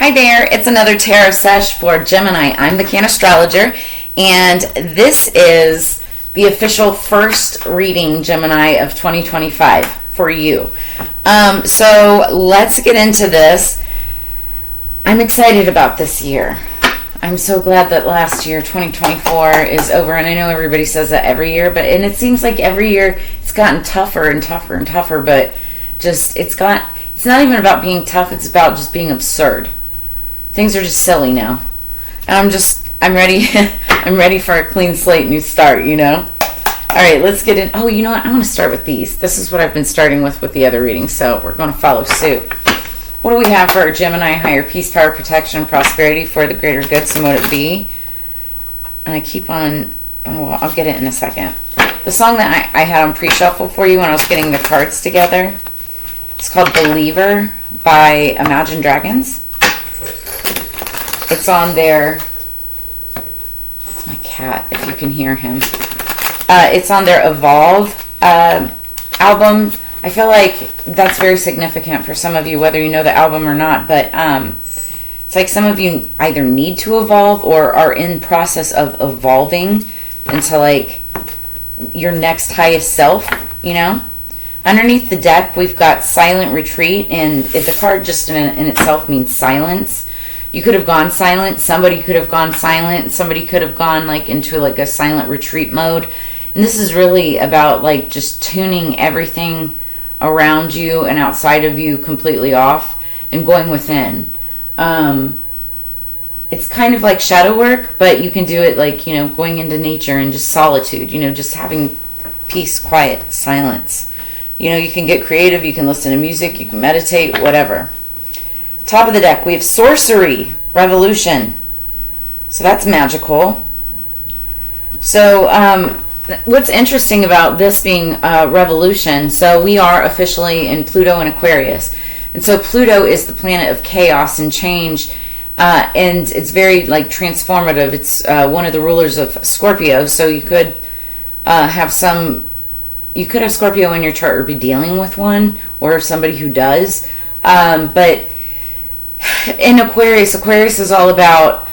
Hi there, it's another tarot sesh for Gemini. I'm the Can Astrologer, and this is the official first reading, Gemini, of 2025 for you. So let's get into this. I'm excited about this year. I'm so glad that last year, 2024, is over, and I know everybody says that every year, and it seems like every year it's gotten tougher and tougher and tougher, but just it's not even about being tough, it's about just being absurd. Things are just silly now. And I'm ready I'm ready for a clean slate, new start, you know? Alright, let's get in. Oh, you know what? I want to start with these. This is what I've been starting with the other readings, so we're going to follow suit. What do we have for Gemini? Higher peace, power, protection, and prosperity for the greater good, so mote it be. And I keep on... Oh, well, I'll get it in a second. The song that I had on pre-shuffle for you when I was getting the cards together, it's called Believer by Imagine Dragons. It's on their... It's my cat, if you can hear him. It's on their Evolve album. I feel like that's very significant for some of you, whether you know the album or not. But it's like some of you either need to evolve or are in process of evolving into like your next highest self, you know? Underneath the deck, we've got Silent Retreat, and the card just in itself means silence. You could have gone silent. Somebody could have gone silent. Somebody could have gone like into like a silent retreat mode. And this is really about like just tuning everything around you and outside of you completely off and going within. It's kind of like shadow work, but you can do it like, you know, going into nature and just solitude, you know, just having peace, quiet, silence. You know, you can get creative, you can listen to music, you can meditate, whatever. Top of the deck, we have Sorcery, Revolution. So that's magical. So what's interesting about this being revolution, so we are officially in Pluto and Aquarius. And so Pluto is the planet of chaos and change, and it's very like transformative. It's one of the rulers of Scorpio, so you could have Scorpio in your chart or be dealing with one, or somebody who does. But in Aquarius is all about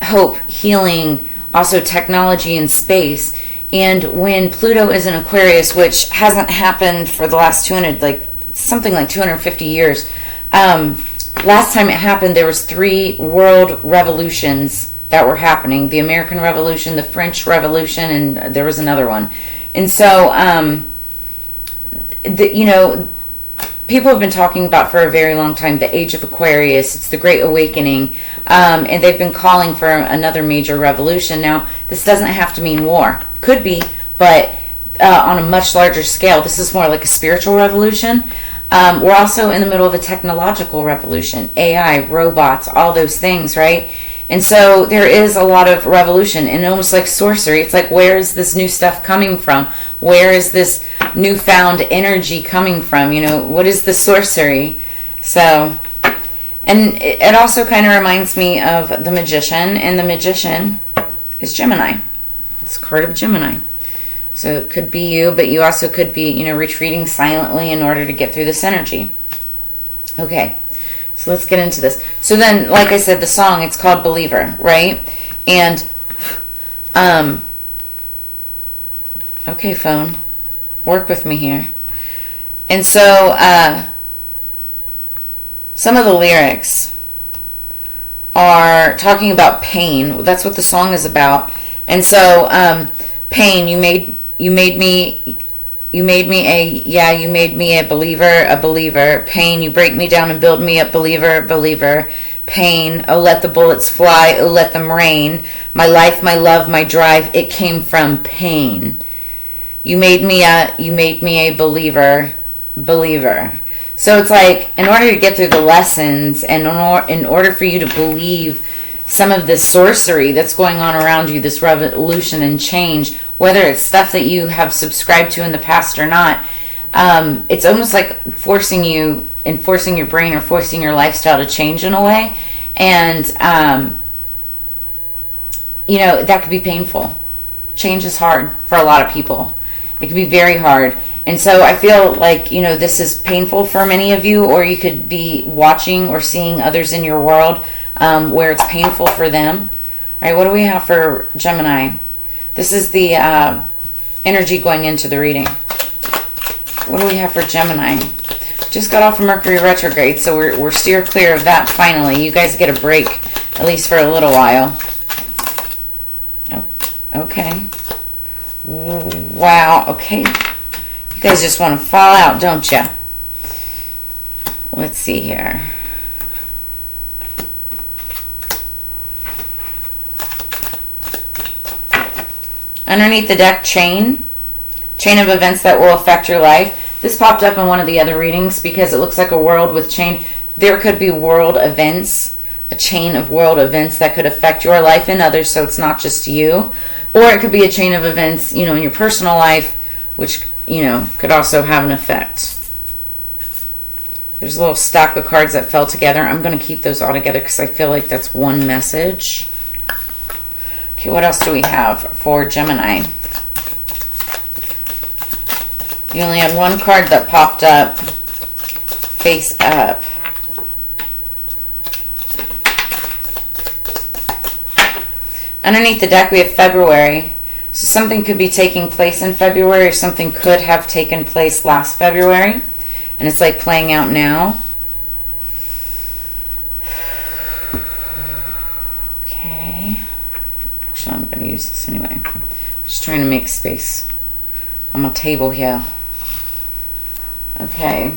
hope, healing, also technology and space. And when Pluto is in Aquarius, which hasn't happened for the last 250 years, last time it happened, there was 3 world revolutions that were happening: the American Revolution, the French Revolution, and there was another one. And so, you know, people have been talking about for a very long time the age of Aquarius. It's the Great Awakening, and they've been calling for another major revolution. Now, this doesn't have to mean war. Could be, but on a much larger scale. This is more like a spiritual revolution. We're also in the middle of a technological revolution. AI, robots, all those things, right? And so there is a lot of revolution, and almost like sorcery. It's like, where is this new stuff coming from? Where is this newfound energy coming from? You know, what is the sorcery? So, and it also kind of reminds me of the Magician, and the Magician is Gemini. It's a card of Gemini. So it could be you, but you also could be, you know, retreating silently in order to get through this energy. Okay, so let's get into this. So then, like I said, the song, it's called Believer, right? And, okay, phone, work with me here. And so, some of the lyrics are talking about pain. That's what the song is about. And so, pain, you made me a believer. Pain, you break me down and build me up, believer. Pain, oh, let the bullets fly, oh, let them rain. My life, my love, my drive, it came from pain. You made me a believer. So it's like, in order to get through the lessons, and in order for you to believe some of this sorcery that's going on around you, this revolution and change, whether it's stuff that you have subscribed to in the past or not, it's almost like forcing your brain or forcing your lifestyle to change in a way. And, you know, that could be painful. Change is hard for a lot of people. It can be very hard. And so I feel like, you know, this is painful for many of you, or you could be watching or seeing others in your world where it's painful for them. All right, what do we have for Gemini? This is the energy going into the reading. What do we have for Gemini? Just got off of Mercury retrograde, so we're steer clear of that finally. You guys get a break, at least for a little while. Oh, okay. Wow, okay. You guys just want to fall out, don't you? Let's see here. Underneath the deck, chain of events that will affect your life. This popped up in one of the other readings because it looks like a world with chain. There could be world events, a chain of world events that could affect your life and others, so it's not just you. Or it could be a chain of events, you know, in your personal life, which, you know, could also have an effect. There's a little stack of cards that fell together. I'm going to keep those all together because I feel like that's one message. Okay, what else do we have for Gemini? You only had one card that popped up face up. Underneath the deck, we have February. So something could be taking place in February, or something could have taken place last February. And it's like playing out now. Okay. Actually, I'm going to use this anyway. Just trying to make space on my table here. Okay.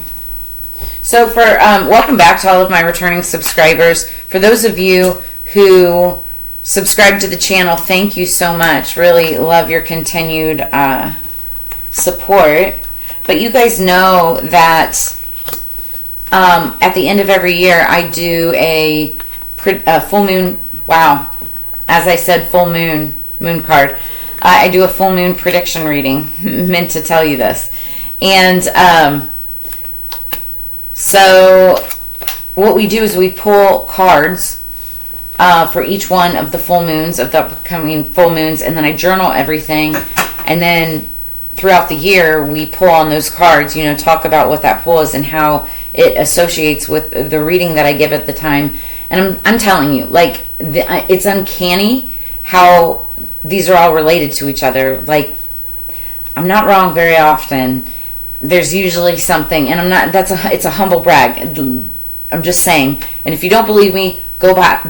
So for welcome back to all of my returning subscribers. For those of you who subscribe to the channel, thank you so much. Really love your continued support. But you guys know that at the end of every year I do a full moon. Wow. As I said, full moon card. I do a full moon prediction reading. Meant to tell you this. And so what we do is we pull cards for each one of the full moons, of the upcoming full moons, and then I journal everything, and then throughout the year we pull on those cards, you know, talk about what that pull is and how it associates with the reading that I give at the time. And I'm telling you, like, it's uncanny how these are all related to each other. Like, I'm not wrong very often. There's usually something, and I'm not, it's a humble brag. I'm just saying. And if you don't believe me, go back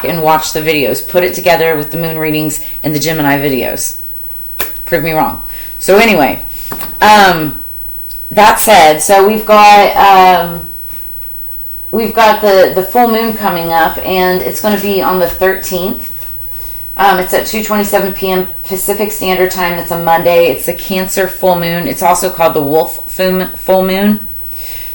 and watch the videos. Put it together with the moon readings and the Gemini videos. Prove me wrong. So anyway, that said, so we've got the full moon coming up, and it's going to be on the 13th. It's at 2:27 p.m. Pacific Standard Time. It's a Monday. It's the Cancer full moon. It's also called the Wolf full moon.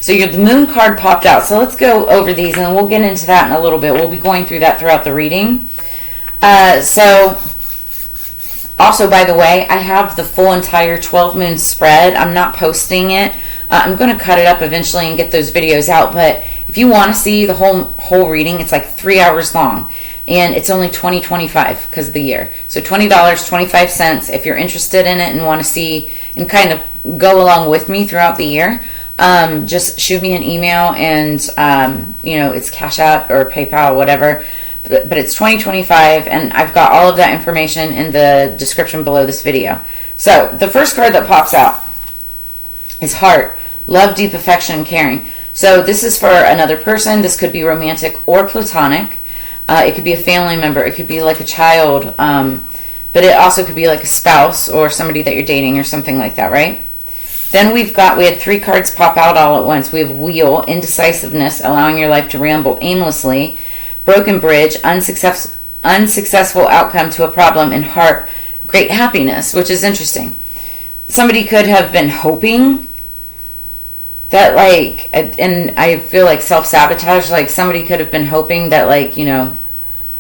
So the moon card popped out. So let's go over these, and we'll get into that in a little bit. We'll be going through that throughout the reading. So also, by the way, I have the full entire 12 moon spread. I'm not posting it. I'm going to cut it up eventually and get those videos out. But if you want to see the whole reading, it's like 3 hours long. And it's only $20.25 because of the year. So $20.25 if you're interested in it and want to see and kind of go along with me throughout the year. Just shoot me an email, and you know, it's Cash App or PayPal or whatever. But it's $20.25, and I've got all of that information in the description below this video. So the first card that pops out is Heart. Love, deep affection, and caring. So this is for another person. This could be romantic or platonic. It could be a family member. It could be like a child. But it also could be like a spouse or somebody that you're dating or something like that, right? Then we had 3 cards pop out all at once. We have Wheel, indecisiveness, allowing your life to ramble aimlessly. Broken bridge, unsuccessful outcome to a problem. And Heart, great happiness, which is interesting. Somebody could have been hoping that, like, and I feel like self-sabotage, like somebody could have been hoping that, like, you know,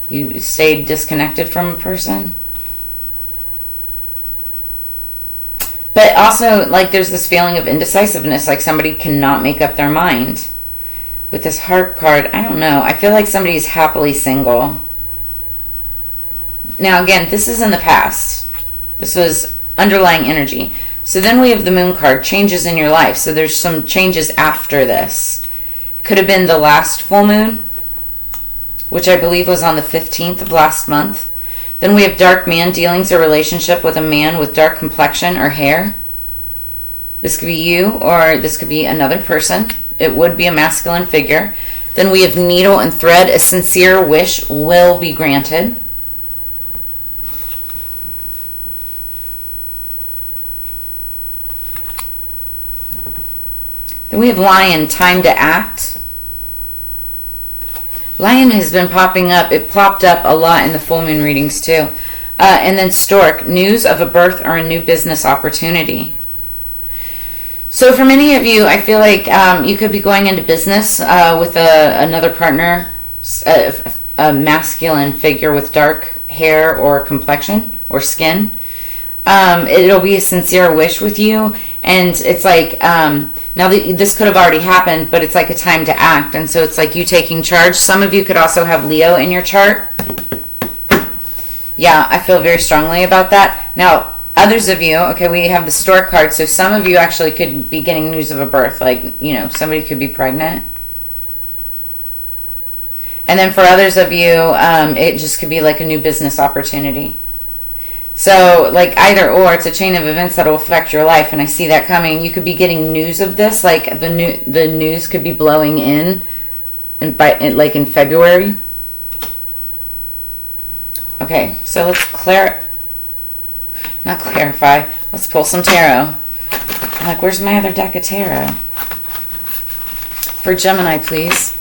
you stayed disconnected from a person. But also, like, there's this feeling of indecisiveness, like somebody cannot make up their mind. With this Heart card, I don't know. I feel like somebody is happily single. Now, again, this is in the past. This was underlying energy. So then we have the Moon card, changes in your life. So there's some changes after this. Could have been the last full moon, which I believe was on the 15th of last month. Then we have dark man dealings or relationship with a man with dark complexion or hair. This could be you, or this could be another person. It would be a masculine figure. Then we have needle and thread. A sincere wish will be granted. Then we have lion, time to act. Lion has been popping up. It plopped up a lot in the full moon readings too. And then stork, news of a birth or a new business opportunity. So for many of you, I feel like you could be going into business with another partner, a masculine figure with dark hair or complexion or skin. It'll be a sincere wish with you. And it's like, now this could have already happened, but it's like a time to act. And so it's like you taking charge. Some of you could also have Leo in your chart. Yeah, I feel very strongly about that. Now, others of you, okay, we have the stork card. So some of you actually could be getting news of a birth. Like, you know, somebody could be pregnant. And then for others of you, it just could be like a new business opportunity. So, like, either or, it's a chain of events that will affect your life, and I see that coming. You could be getting news of this, like the news could be blowing in, like in February. Okay, so let's not clarify. Let's pull some tarot. I'm like, where's my other deck of tarot? For Gemini, please.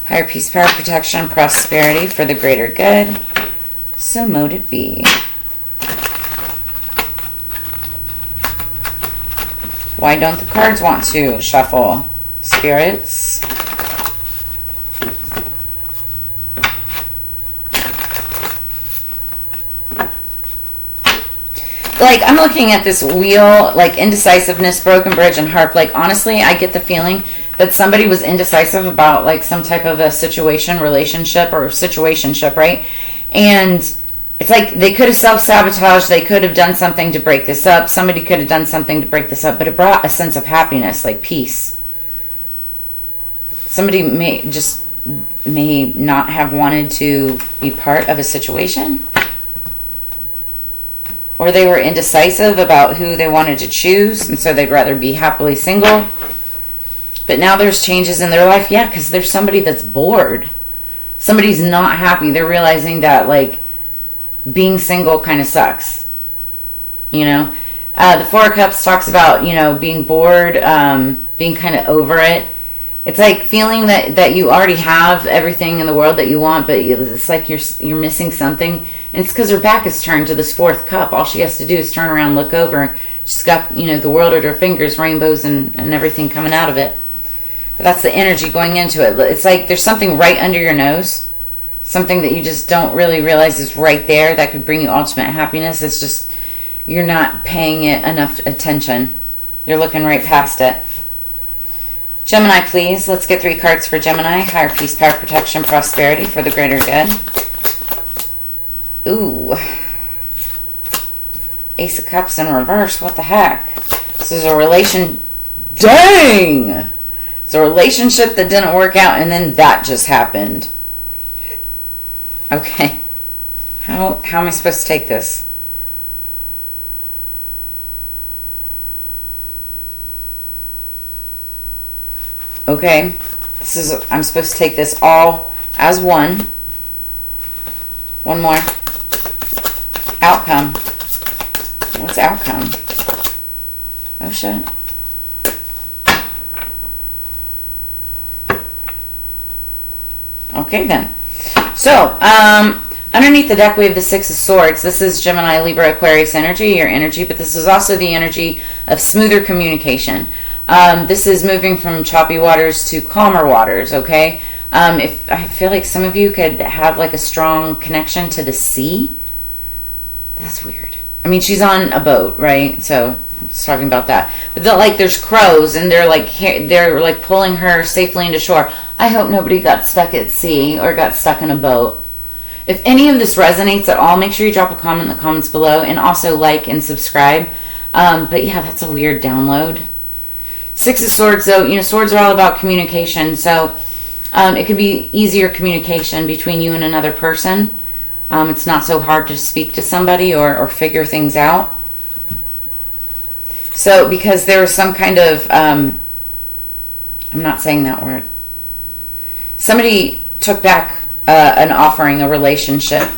Higher peace, power, protection, prosperity for the greater good. So mote it be. Why don't the cards want to shuffle? Spirits. Like, I'm looking at this wheel, like indecisiveness, broken bridge, and harp. Like, honestly, I get the feeling that somebody was indecisive about, like, some type of a situation, relationship, or situationship, right? And it's like they could have self-sabotaged. They could have done something to break this up. Somebody could have done something to break this up, but it brought a sense of happiness, like peace. Somebody may not have wanted to be part of a situation, or they were indecisive about who they wanted to choose, and so they'd rather be happily single. But now there's changes in their life, yeah, because there's somebody that's bored. Somebody's not happy. They're realizing that, like, being single kind of sucks, you know. The Four of Cups talks about, you know, being bored, being kind of over it. It's like feeling that you already have everything in the world that you want, but it's like you're missing something. And it's because her back is turned to this fourth cup. All she has to do is turn around, look over. She's got, you know, the world at her fingers, rainbows and everything coming out of it. But that's the energy going into it. It's like there's something right under your nose. Something that you just don't really realize is right there that could bring you ultimate happiness. It's just you're not paying it enough attention. You're looking right past it. Gemini, please. Let's get 3 cards for Gemini. Higher peace, power, protection, prosperity for the greater good. Ooh. Ace of Cups in reverse. What the heck? This is a relation. Dang! It's a relationship that didn't work out, and then that just happened. Okay. How am I supposed to take this? Okay. I'm supposed to take this all as one. One more. Outcome. What's outcome? Oh shit. Okay then. So, underneath the deck we have the Six of Swords. This is Gemini, Libra, Aquarius energy, your energy, but this is also the energy of smoother communication. This is moving from choppy waters to calmer waters, okay? If I feel like some of you could have like a strong connection to the sea. That's weird. I mean, she's on a boat, right? So, it's talking about that. But there's crows, and they're like pulling her safely into shore. I hope nobody got stuck at sea or got stuck in a boat. If any of this resonates at all, make sure you drop a comment in the comments below, and also like and subscribe. But yeah, that's a weird download. Six of Swords, though, you know, swords are all about communication. So it could be easier communication between you and another person. It's not so hard to speak to somebody or figure things out. So because there was some kind of, I'm not saying that word. Somebody took back an offering, a relationship,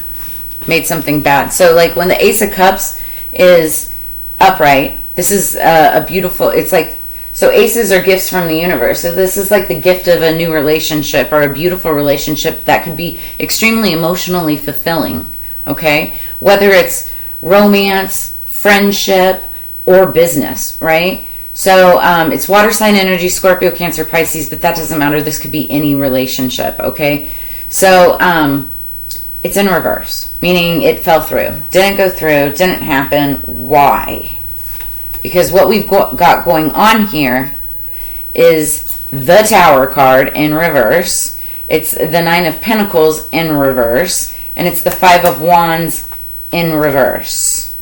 made something bad. So like when the Ace of Cups is upright, this is a beautiful, it's like, so aces are gifts from the universe. So this is like the gift of a new relationship or a beautiful relationship that could be extremely emotionally fulfilling, okay? Whether it's romance, friendship, or business, right? So it's water sign energy, Scorpio, Cancer, Pisces, but that doesn't matter. This could be any relationship, okay? So it's in reverse, meaning it fell through. Didn't go through, didn't happen. Why? Because what we've got going on here is the Tower card in reverse. It's the Nine of Pentacles in reverse. And it's the Five of Wands in reverse.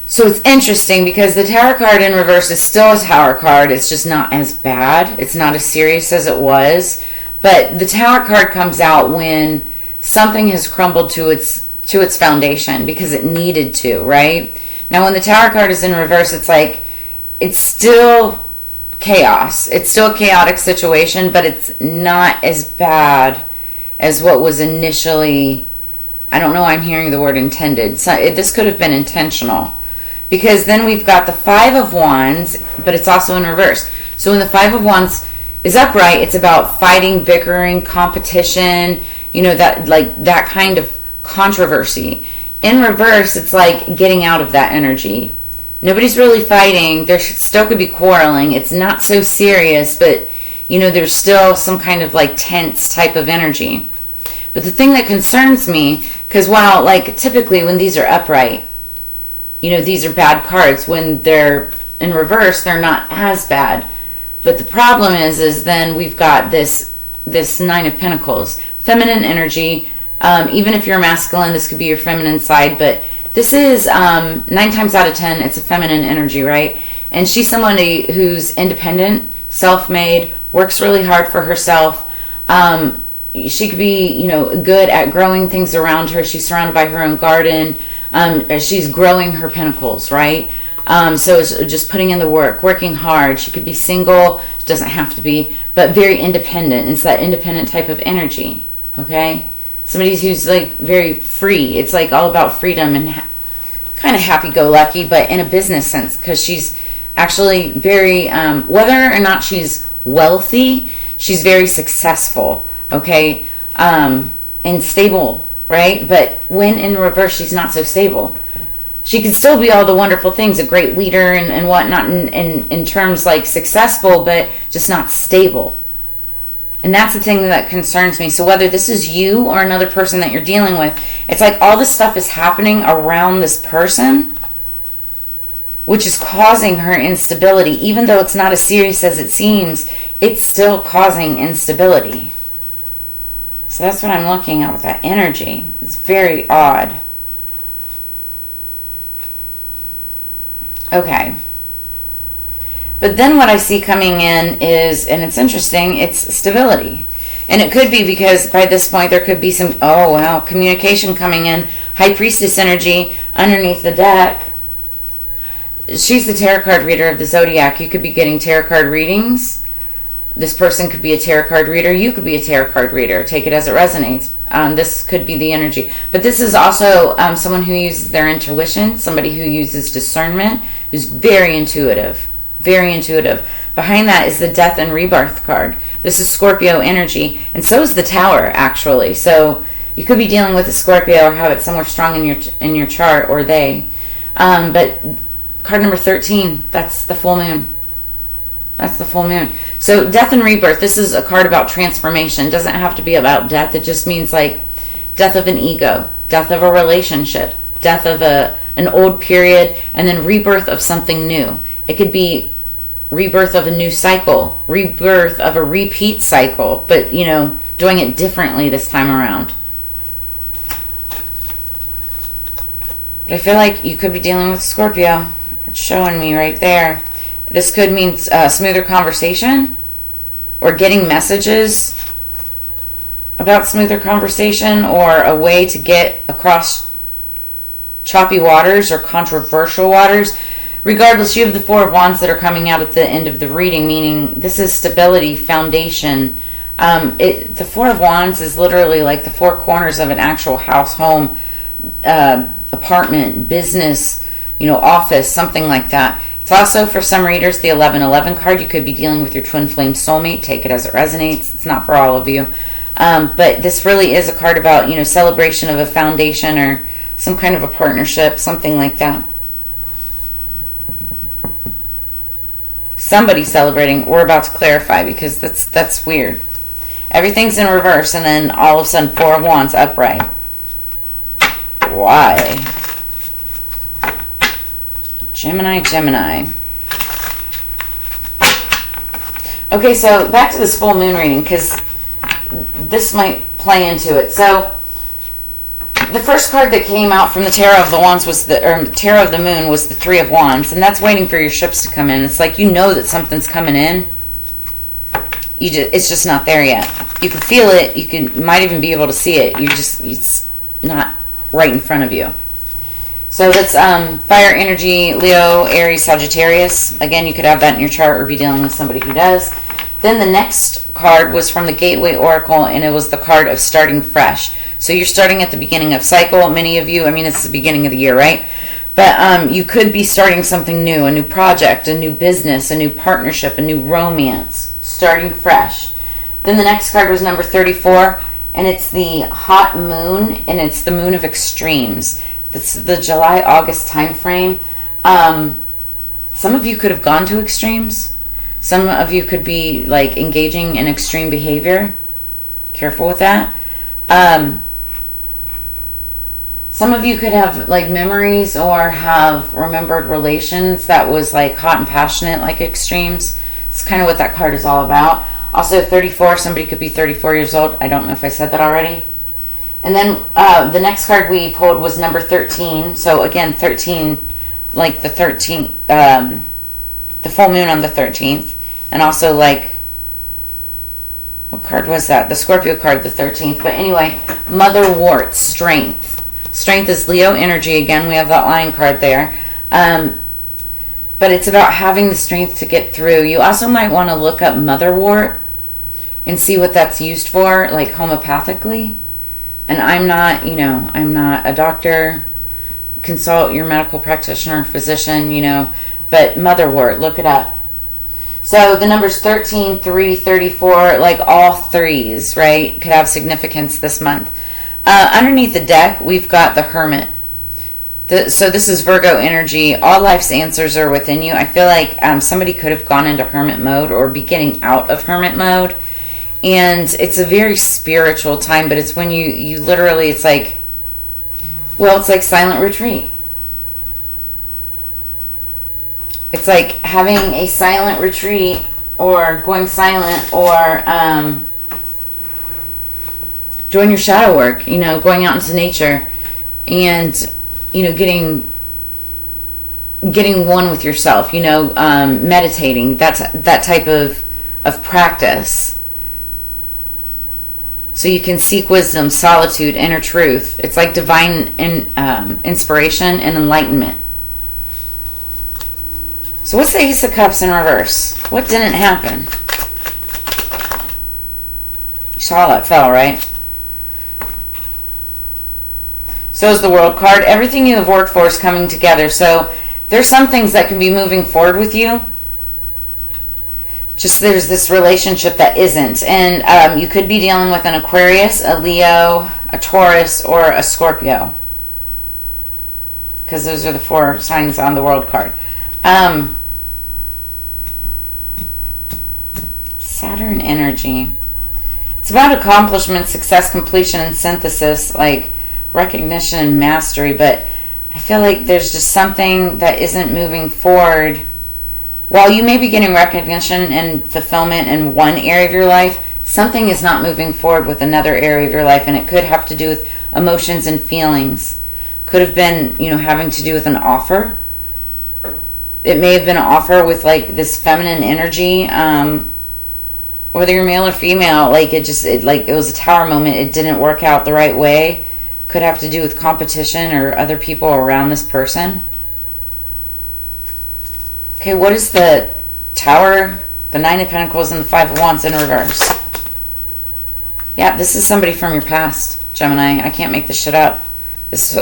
So it's interesting because the Tower card in reverse is still a Tower card. It's just not as bad. It's not as serious as it was. But the Tower card comes out when something has crumbled to its foundation because it needed to, right? Now when the Tower card is in reverse, it's like it's still chaos. It's still a chaotic situation, but it's not as bad as what was initially, I don't know, I'm hearing the word intended. So this could have been intentional. Because then we've got the Five of Wands, but it's also in reverse. So when the Five of Wands is upright, it's about fighting, bickering, competition, you know, that kind of controversy. In reverse, it's like getting out of that energy. Nobody's really fighting. There still could be quarreling. It's not so serious, but you know, there's still some kind of like tense type of energy. But the thing that concerns me, because while like typically when these are upright, you know, these are bad cards. When they're in reverse, they're not as bad. But the problem is then we've got this Nine of Pentacles, feminine energy. Even if you're masculine, this could be your feminine side, but this is 9 times out of 10, it's a feminine energy, right? And she's somebody who's independent, self-made, works really hard for herself. She could be, you know, good at growing things around her. She's surrounded by her own garden. She's growing her pentacles, right? So it's just putting in the work, working hard. She could be single, she doesn't have to be, but very independent. It's that independent type of energy, okay? Somebody who's like very free. It's like all about freedom and kind of happy-go-lucky, but in a business sense, because she's actually very, whether or not she's wealthy, she's very successful, okay, and stable, right? But when in reverse, she's not so stable. She can still be all the wonderful things, a great leader and whatnot in terms like successful, but just not stable. And that's the thing that concerns me. So whether this is you or another person that you're dealing with, it's like all this stuff is happening around this person, which is causing her instability. Even though it's not as serious as it seems, it's still causing instability. So that's what I'm looking at with that energy. It's very odd. Okay. But then what I see coming in is, and it's interesting, it's stability. And it could be because by this point there could be some, oh wow, communication coming in. High Priestess energy underneath the deck. She's the tarot card reader of the Zodiac. You could be getting tarot card readings. This person could be a tarot card reader. You could be a tarot card reader. Take it as it resonates. This could be the energy. But this is also someone who uses their intuition, somebody who uses discernment, who's very intuitive. Very intuitive. Behind that is the Death and Rebirth card. This is Scorpio energy, and so is the Tower, actually. So you could be dealing with a Scorpio or have it somewhere strong in your chart, or they. But card number 13, that's the full moon. That's the full moon. So Death and Rebirth, this is a card about transformation. It doesn't have to be about death. It just means like death of an ego, death of a relationship, death of an old period, and then rebirth of something new. It could be rebirth of a new cycle, rebirth of a repeat cycle, but, you know, doing it differently this time around. But I feel like you could be dealing with Scorpio. It's showing me right there. This could mean smoother conversation, or getting messages about smoother conversation, or a way to get across choppy waters or controversial waters. Regardless, you have the Four of Wands that are coming out at the end of the reading, meaning this is stability, foundation. The Four of Wands is literally like the four corners of an actual house, home, apartment, business, office, something like that. It's also, for some readers, the 1111 card. You could be dealing with your twin flame soulmate. Take it as it resonates. It's not for all of you. But this really is a card about, celebration of a foundation or some kind of a partnership, something like that. Somebody celebrating. We're about to clarify, because that's weird. Everything's in reverse, and then all of a sudden, Four of Wands upright. Why? Gemini. Okay, so back to this full moon reading, because this might play into it. So the first card that came out from the Tarot of the Wands Tarot of the Moon was the Three of Wands, and that's waiting for your ships to come in. It's like that something's coming in. It's just not there yet. You can feel it. You might even be able to see it. It's not right in front of you. So that's fire energy, Leo, Aries, Sagittarius. Again, you could have that in your chart or be dealing with somebody who does. Then the next card was from the Gateway Oracle, and it was the card of starting fresh. So you're starting at the beginning of cycle. Many of you, it's the beginning of the year, right? But you could be starting something new, a new project, a new business, a new partnership, a new romance, starting fresh. Then the next card was number 34, and it's the hot moon, and it's the moon of extremes. This is the July-August time frame. Some of you could have gone to extremes. Some of you could be engaging in extreme behavior. Careful with that. Some of you could have memories or have remembered relations that was hot and passionate, like extremes. It's kind of what that card is all about. Also 34, somebody could be 34 years old. I don't know if I said that already. And then the next card we pulled was number 13. So again, 13, the 13th, the full moon on the 13th. And also what card was that? The Scorpio card, the 13th. But anyway, Motherwort, strength. Strength is Leo energy. Again, we have that Lion card there. But it's about having the strength to get through. You also might want to look up Motherwort and see what that's used for, homeopathically. And I'm not a doctor. Consult your medical practitioner, physician, but Motherwort, look it up. So the numbers 13, 3, 34, all threes, right, could have significance this month. Underneath the deck, we've got the Hermit. So this is Virgo energy. All life's answers are within you. I feel like somebody could have gone into hermit mode or be getting out of hermit mode. And it's a very spiritual time, but it's when you literally, it's like silent retreat. It's like having a silent retreat or going silent or doing your shadow work, going out into nature and, getting one with yourself, meditating. That's that type of practice. So you can seek wisdom, solitude, inner truth. It's like divine inspiration and enlightenment. So what's the Ace of Cups in reverse? What didn't happen? You saw that fell, right? So is the World card. Everything you have worked for is coming together. So there's some things that can be moving forward with you. Just there's this relationship that isn't. And you could be dealing with an Aquarius, a Leo, a Taurus, or a Scorpio. Because those are the four signs on the World card. Saturn energy. It's about accomplishment, success, completion, and synthesis, recognition and mastery. But I feel like there's just something that isn't moving forward. While you may be getting recognition and fulfillment in one area of your life, something is not moving forward with another area of your life, and it could have to do with emotions and feelings. Could have been, having to do with an offer. It may have been an offer with like this feminine energy, whether you're male or female. Like it was a tower moment. It didn't work out the right way. Could have to do with competition or other people around this person. Okay, what is the Tower, the Nine of Pentacles, and the Five of Wands in reverse? Yeah, this is somebody from your past, Gemini. I can't make this shit up. This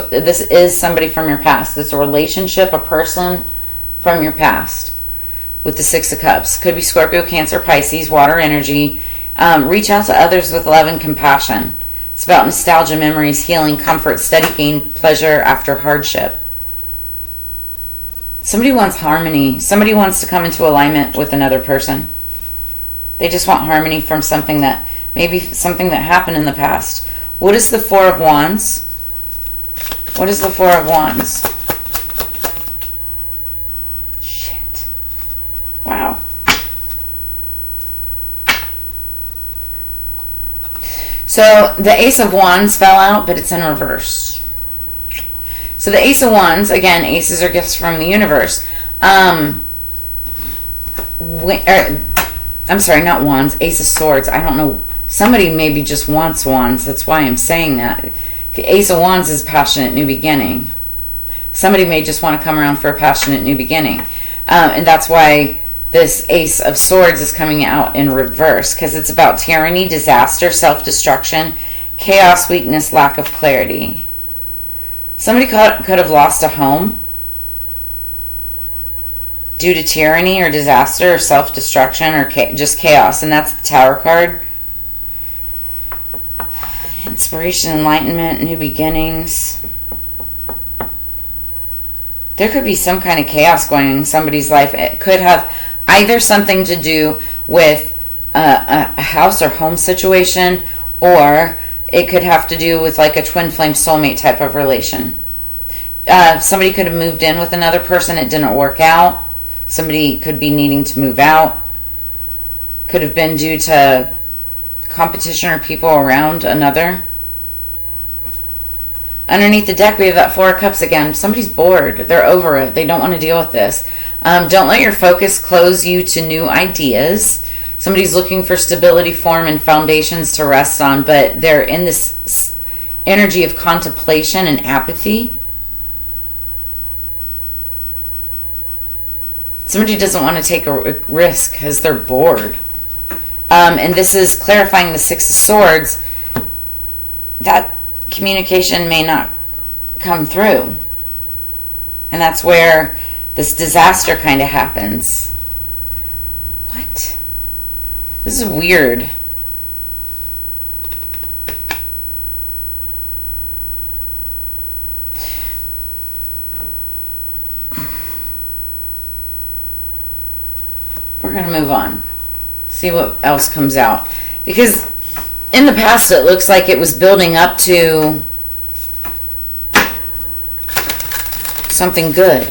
is somebody from your past. It's a relationship, a person from your past. With the Six of Cups. Could be Scorpio, Cancer, Pisces, water energy. Reach out to others with love and compassion. It's about nostalgia, memories, healing, comfort, steady gain, pleasure after hardship. Somebody wants harmony. Somebody wants to come into alignment with another person. They just want harmony from something that happened in the past. What is the Four of Wands? What is the Four of Wands? Shit. Wow. So the Ace of Wands fell out, but it's in reverse. So the Ace of Wands, again, aces are gifts from the universe. I'm sorry, not wands, Ace of Swords. I don't know. Somebody maybe just wants wands. That's why I'm saying that. Ace of Wands is passionate new beginning. Somebody may just want to come around for a passionate new beginning. And that's why this Ace of Swords is coming out in reverse, because it's about tyranny, disaster, self-destruction, chaos, weakness, lack of clarity. Somebody could have lost a home due to tyranny or disaster or self-destruction or just chaos, and that's the Tower card. Inspiration, enlightenment, new beginnings. There could be some kind of chaos going on in somebody's life. It could have either something to do with a house or home situation, or it could have to do with like a twin flame soulmate type of relation. Somebody could have moved in with another person. It didn't work out. Somebody could be needing to move out. Could have been due to competition or people around another. Underneath the deck, we have that Four of Cups again. Somebody's bored. They're over it. They don't want to deal with this. Don't let your focus close you to new ideas. Somebody's looking for stability, form, and foundations to rest on, but they're in this energy of contemplation and apathy. Somebody doesn't want to take a risk because they're bored. And this is clarifying the Six of Swords. That communication may not come through. And that's where this disaster kind of happens. What? This is weird. We're going to move on. See what else comes out. Because in the past it looks like it was building up to something good.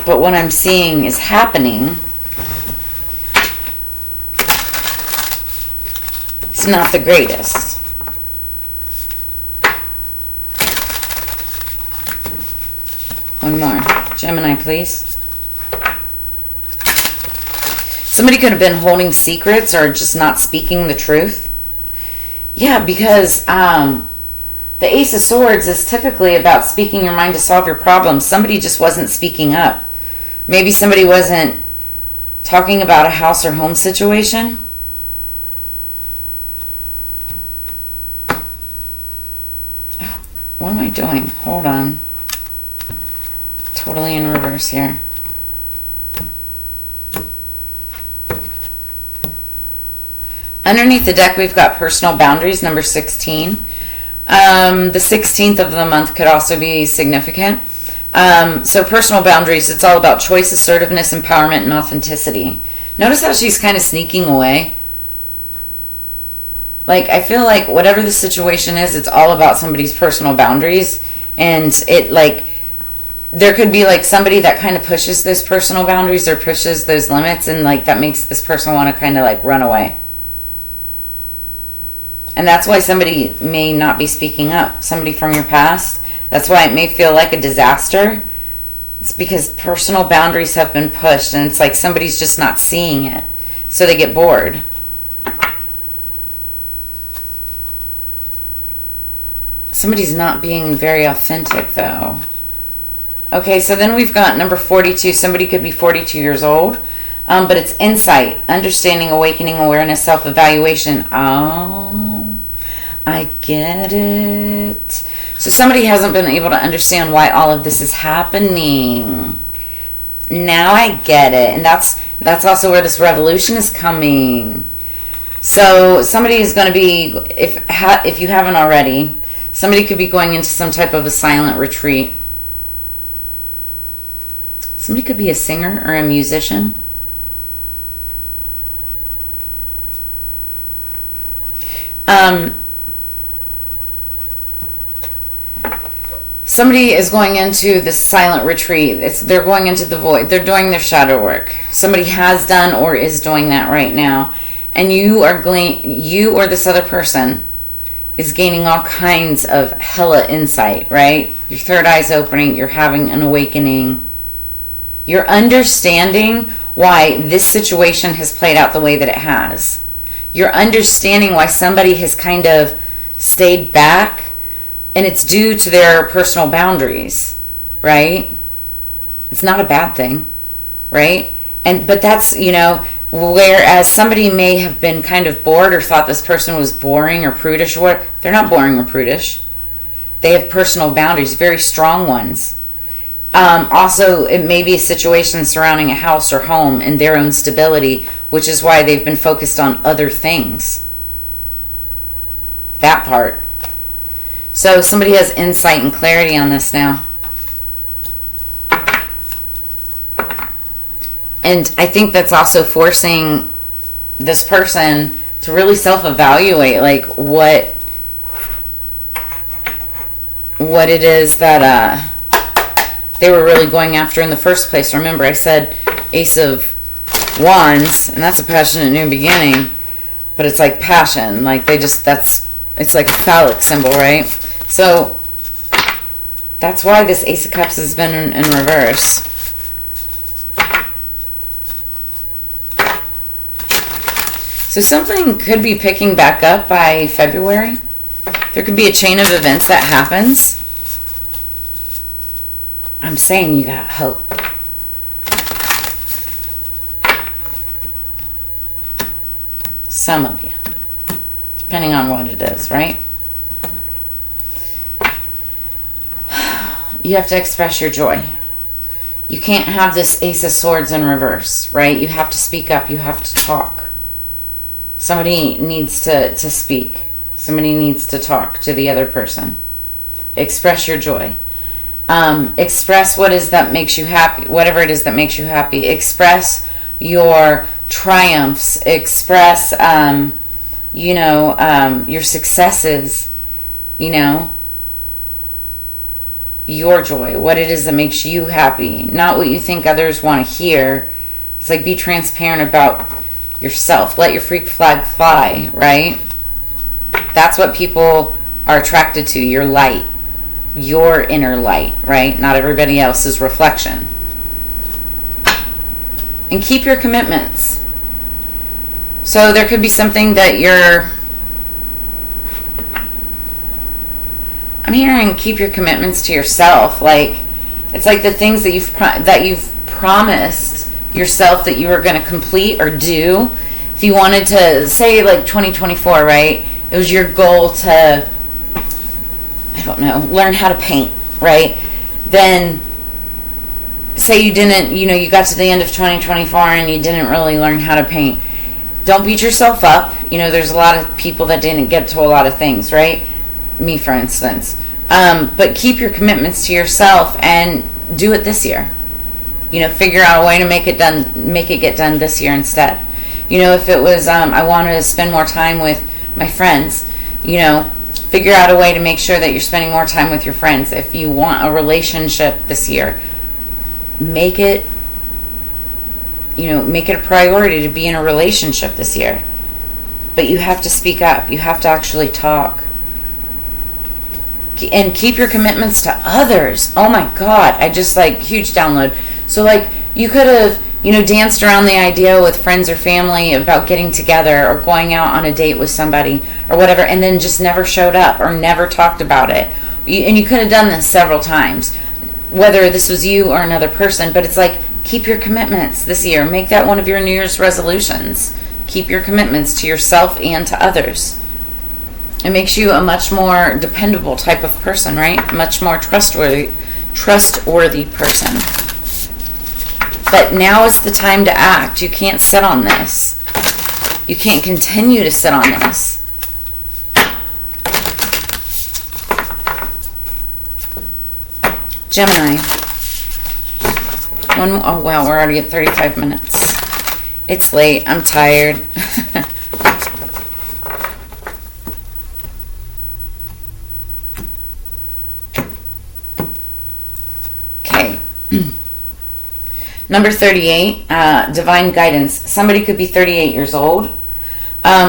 But what I'm seeing is happening. It's not the greatest. One more. Gemini, please. Somebody could have been holding secrets or just not speaking the truth. Yeah, because the Ace of Swords is typically about speaking your mind to solve your problems. Somebody just wasn't speaking up. Maybe somebody wasn't talking about a house or home situation. What am I doing? Hold on. Totally in reverse here. Underneath the deck, we've got personal boundaries, number 16. The 16th of the month could also be significant. So personal boundaries, it's all about choice, assertiveness, empowerment, and authenticity. Notice how she's kind of sneaking away. Like, I feel like whatever the situation is, it's all about somebody's personal boundaries. And it, like, there could be, like, somebody that kind of pushes those personal boundaries or pushes those limits, and, like, that makes this person want to kind of, like, run away. And that's why somebody may not be speaking up. Somebody from your past. That's why it may feel like a disaster. It's because personal boundaries have been pushed, and it's like somebody's just not seeing it. So they get bored. Somebody's not being very authentic, though. Okay, so then we've got number 42. Somebody could be 42 years old, but it's insight, understanding, awakening, awareness, self-evaluation. Oh, I get it. So somebody hasn't been able to understand why all of this is happening. Now I get it. And that's also where this revolution is coming. So somebody is going to be, if you haven't already, somebody could be going into some type of a silent retreat. Somebody could be a singer or a musician. Somebody is going into this silent retreat. They're going into the void. They're doing their shadow work. Somebody has done or is doing that right now. And you or this other person is gaining all kinds of hella insight, right? Your third eye's opening. You're having an awakening. You're understanding why this situation has played out the way that it has. You're understanding why somebody has kind of stayed back, and it's due to their personal boundaries, right? It's not a bad thing, right? But that's, whereas somebody may have been kind of bored or thought this person was boring or prudish or what, they're not boring or prudish. They have personal boundaries, very strong ones. Also, it may be a situation surrounding a house or home and their own stability, which is why they've been focused on other things. That part. So somebody has insight and clarity on this now. And I think that's also forcing this person to really self-evaluate, like what it is that they were really going after in the first place. Remember, I said Ace of Wands, and that's a passionate new beginning, but it's like passion. Like it's like a phallic symbol, right? So that's why this Ace of Cups has been in reverse. So something could be picking back up by February. There could be a chain of events that happens. I'm saying you got hope. Some of you. Depending on what it is, right? You have to express your joy. You can't have this Ace of Swords in reverse, right? You have to speak up. You have to talk. Somebody needs to speak. Somebody needs to talk to the other person. Express your joy. Express what is that makes you happy. Whatever it is that makes you happy. Express your triumphs. Express, your successes. Your joy. What it is that makes you happy. Not what you think others want to hear. It's like be transparent about yourself. Let your freak flag fly, right? That's what people are attracted to. Your light. Your inner light, right? Not everybody else's reflection. And keep your commitments. So there could be something that I'm hearing keep your commitments to yourself. Like, it's like the things that you've promised yourself that you were going to complete or do. If you wanted to say like 2024, right? It was your goal to, I don't know, learn how to paint, right? Then say you didn't, you got to the end of 2024 and you didn't really learn how to paint. Don't beat yourself up. There's a lot of people that didn't get to a lot of things, right? Me, for instance. But keep your commitments to yourself and do it this year. Figure out a way to make it get done this year instead. If it was, I wanted to spend more time with my friends, figure out a way to make sure that you're spending more time with your friends. If you want a relationship this year, make it a priority to be in a relationship this year. but you have to speak up. You have to actually talk. And keep your commitments to others. Oh my God, I just like, huge download. So like, you could have, danced around the idea with friends or family about getting together or going out on a date with somebody or whatever, and then just never showed up or never talked about it. And you could have done this several times, whether this was you or another person, but it's like, keep your commitments this year. Make that one of your New Year's resolutions. Keep your commitments to yourself and to others. It makes you a much more dependable type of person, right? Much more trustworthy person. But now is the time to act. You can't sit on this. You can't continue to sit on this. Gemini. Oh wow, we're already at 35 minutes. It's late. I'm tired. Number 38, divine guidance. Somebody could be 38 years old.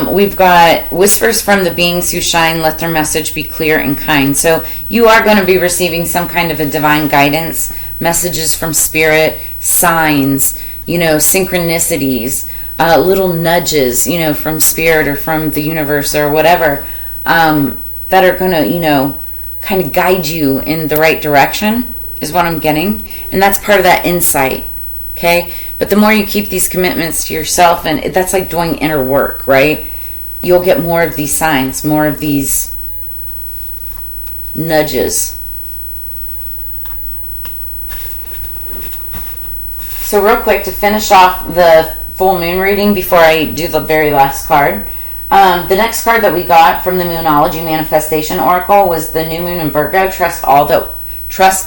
We've got whispers from the beings who shine. Let their message be clear and kind. So you are going to be receiving some kind of a divine guidance, messages from spirit, signs, synchronicities, little nudges, from spirit or from the universe or whatever, that are going to, kind of guide you in the right direction is what I'm getting. And that's part of that insight. Okay, but the more you keep these commitments to yourself, and that's like doing inner work, right? You'll get more of these signs, more of these nudges. So real quick, to finish off the full moon reading before I do the very last card, the next card that we got from the Moonology Manifestation Oracle was the new moon in Virgo. Trust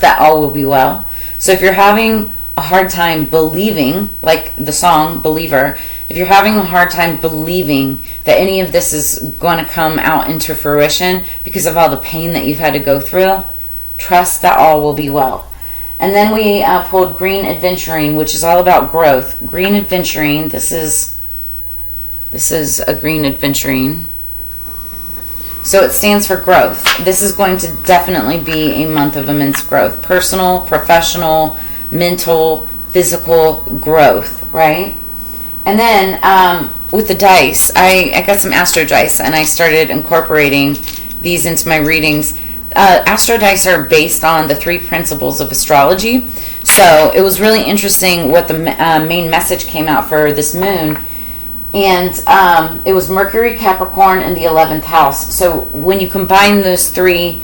that all will be well. So if you're having a hard time believing, like the song Believer, if you're having a hard time believing that any of this is going to come out into fruition because of all the pain that you've had to go through, trust that all will be well. And then we pulled Green Adventuring, which is all about growth. Green Adventuring, this is a Green Adventuring. So it stands for growth. This is going to definitely be a month of immense growth. Personal, professional, mental, physical growth, right? And then with the dice, I got some Astro dice, and I started incorporating these into my readings. Astro dice are based on the 3 principles of astrology. So it was really interesting what the main message came out for this moon. And it was Mercury, Capricorn, and the 11th house. So when you combine those 3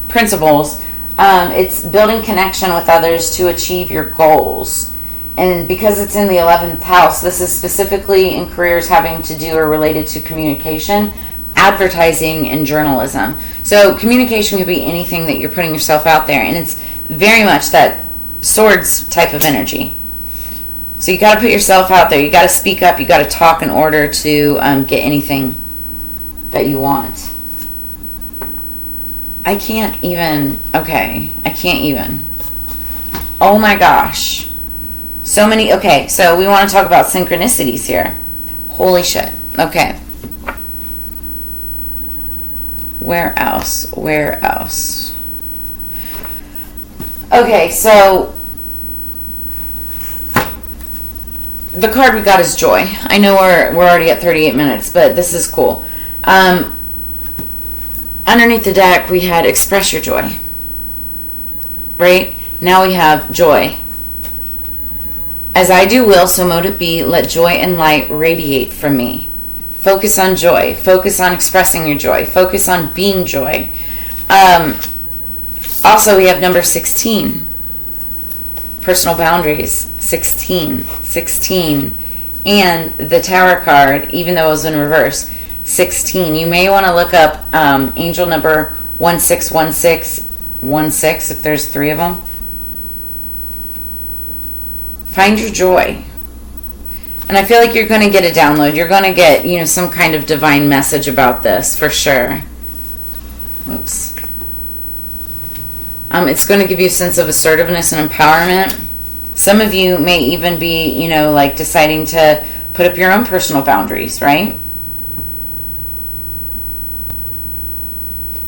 principles, it's building connection with others to achieve your goals. And because it's in the 11th house, this is specifically in careers having to do or related to communication, advertising, and journalism. So communication could be anything that you're putting yourself out there, and it's very much that swords type of energy. So you got to put yourself out there. You got to speak up. You got to talk in order to get anything that you want. I can't even. Oh my gosh. So many. Okay, so we want to talk about synchronicities here. Holy shit. Okay. Where else? Okay, so the card we got is joy. I know we're already at 38 minutes, but this is cool. Underneath the deck, we had express your joy. Right? Now we have joy. As I do will, so mote it be. Let joy and light radiate from me. Focus on joy. Focus on expressing your joy. Focus on being joy. Also, we have number 16. Personal boundaries. 16. And the Tower card, even though it was in reverse, 16. You may want to look up angel number 161616 if there's 3 of them. Find your joy. And I feel like you're going to get a download. You're going to get, some kind of divine message about this for sure. Whoops. It's going to give you a sense of assertiveness and empowerment. Some of you may even be, deciding to put up your own personal boundaries, right?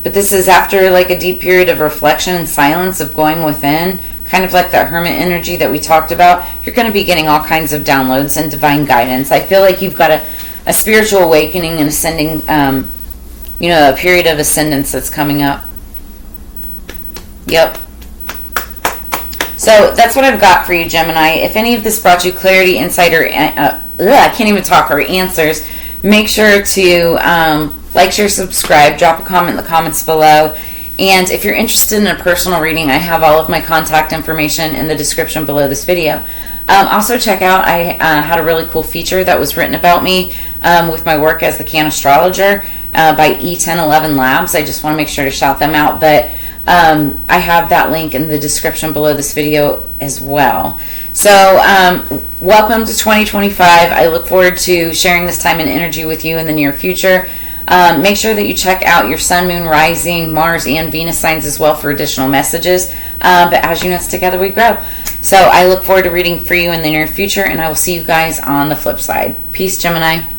But this is after like a deep period of reflection and silence, of going within, kind of like that hermit energy that we talked about. You're going to be getting all kinds of downloads and divine guidance. I feel like you've got a spiritual awakening and ascending, a period of ascendance that's coming up. Yep. So that's what I've got for you, Gemini. If any of this brought you clarity, insight, or I can't even talk, or answers, make sure to like, share, subscribe, drop a comment in the comments below. And if you're interested in a personal reading, I have all of my contact information in the description below this video. Also check out, I had a really cool feature that was written about me with my work as the Can Astrologer by E1011 Labs. I just want to make sure to shout them out. But I have that link in the description below this video as well. So welcome to 2025. I look forward to sharing this time and energy with you in the near future. Make sure that you check out your Sun, Moon, Rising, Mars, and Venus signs as well for additional messages. But as units together, we grow. So I look forward to reading for you in the near future, and I will see you guys on the flip side. Peace, Gemini.